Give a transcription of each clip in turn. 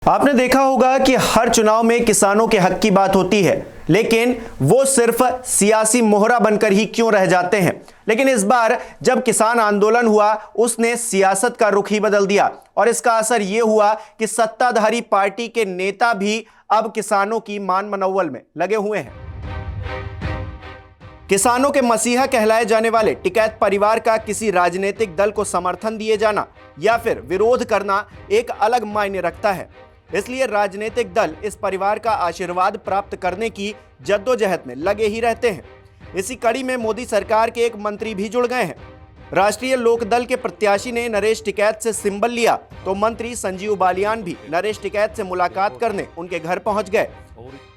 आपने देखा होगा कि हर चुनाव में किसानों के हक की बात होती है, लेकिन वो सिर्फ सियासी मोहरा बनकर ही क्यों रह जाते हैं। लेकिन इस बार जब किसान आंदोलन हुआ, उसने सियासत का रुख ही बदल दिया और इसका असर यह हुआ कि सत्ताधारी पार्टी के नेता भी अब किसानों की मान मनौवल में लगे हुए हैं। किसानों के मसीहा कहलाए जाने वाले टिकैत परिवार का किसी राजनीतिक दल को समर्थन दिए जाना या फिर विरोध करना एक अलग मायने रखता है। इसलिए राजनीतिक दल इस परिवार का आशीर्वाद प्राप्त करने की जद्दोजहद में लगे ही रहते हैं। इसी कड़ी में मोदी सरकार के एक मंत्री भी जुड़ गए हैं। राष्ट्रीय लोकदल के प्रत्याशी ने नरेश टिकैत से सिंबल लिया तो मंत्री संजीव बालियान भी नरेश टिकैत से मुलाकात करने उनके घर पहुंच गए।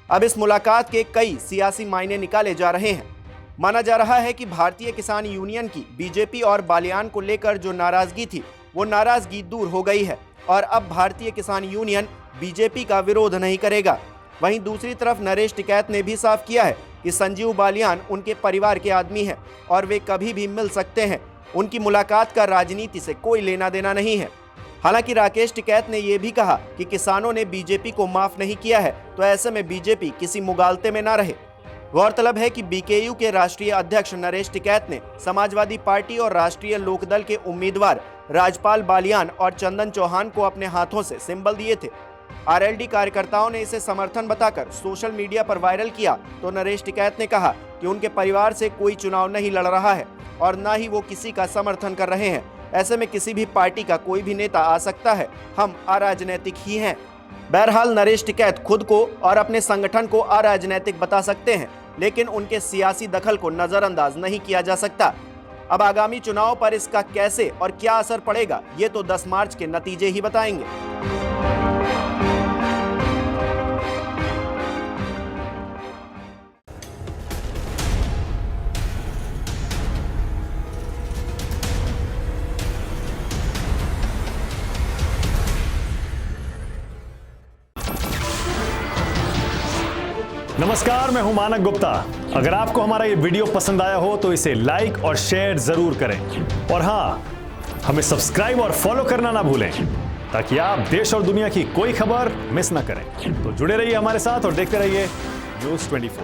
अब इस मुलाकात के कई सियासी मायने निकाले जा रहे हैं। माना जा रहा है कि भारतीय किसान यूनियन की बीजेपी और बालियान को लेकर जो नाराजगी थी, वो नाराजगी दूर हो गई है और अब भारतीय किसान यूनियन बीजेपी का विरोध नहीं करेगा। वहीं दूसरी तरफ नरेश टिकैत ने भी साफ किया है कि संजीव बालियान उनके परिवार के आदमी हैं और वे कभी भी मिल सकते हैं। उनकी मुलाकात का राजनीति से कोई लेना देना नहीं है। हालांकि राकेश टिकैत ने यह भी कहा कि किसानों ने बीजेपी को माफ नहीं किया है, तो ऐसे में बीजेपी किसी मुगालते में ना रहे। गौरतलब है कि बीकेयू के राष्ट्रीय अध्यक्ष नरेश टिकैत ने समाजवादी पार्टी और राष्ट्रीय लोकदल के उम्मीदवार राजपाल बालियान और चंदन चौहान को अपने हाथों से सिंबल दिए थे। आरएलडी कार्यकर्ताओं ने इसे समर्थन बताकर सोशल मीडिया पर वायरल किया तो नरेश टिकैत ने कहा कि उनके परिवार से कोई चुनाव नहीं लड़ रहा है और न ही वो किसी का समर्थन कर रहे हैं। ऐसे में किसी भी पार्टी का कोई भी नेता आ सकता है, हम अराजनैतिक ही हैं। बहरहाल नरेश टिकैत खुद को और अपने संगठन को अराजनैतिक बता सकते हैं, लेकिन उनके सियासी दखल को नजरअंदाज नहीं किया जा सकता। अब आगामी चुनाव पर इसका कैसे और क्या असर पड़ेगा, ये तो 10 मार्च के नतीजे ही बताएंगे। नमस्कार, मैं हूं मानक गुप्ता। अगर आपको हमारा ये वीडियो पसंद आया हो तो इसे लाइक और शेयर जरूर करें और हाँ, हमें सब्सक्राइब और फॉलो करना ना भूलें ताकि आप देश और दुनिया की कोई खबर मिस ना करें। तो जुड़े रहिए हमारे साथ और देखते रहिए News 24।